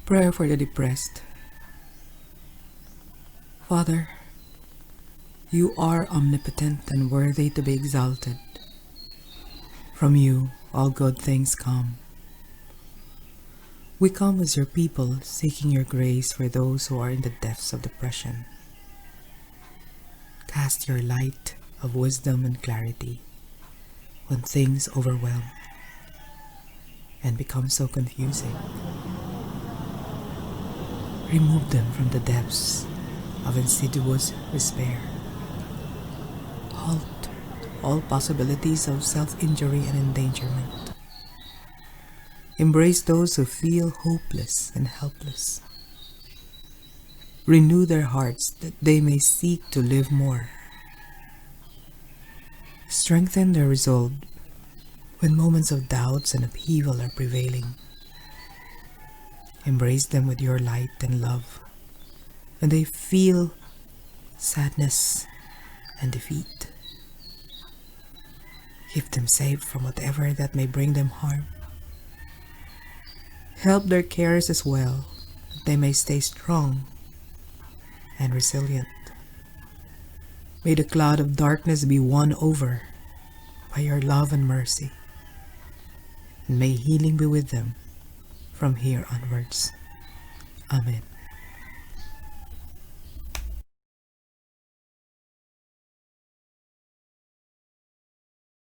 Prayer for the depressed. Father, you are omnipotent and worthy to be exalted. From you, all good things come. We come as your people, seeking your grace for those who are in the depths of depression. Cast your light of wisdom and clarity when things overwhelm and become so confusing. Remove them from the depths of insidious despair. Halt all possibilities of self-injury and endangerment. Embrace those who feel hopeless and helpless. Renew their hearts that they may seek to live more. Strengthen their resolve when moments of doubts and upheaval are prevailing. Embrace them with your light and love when they feel sadness and defeat. Keep them safe from whatever that may bring them harm. Help their cares as well, that they may stay strong and resilient. May the cloud of darkness be won over by your love and mercy, and may healing be with them from here onwards. Amen.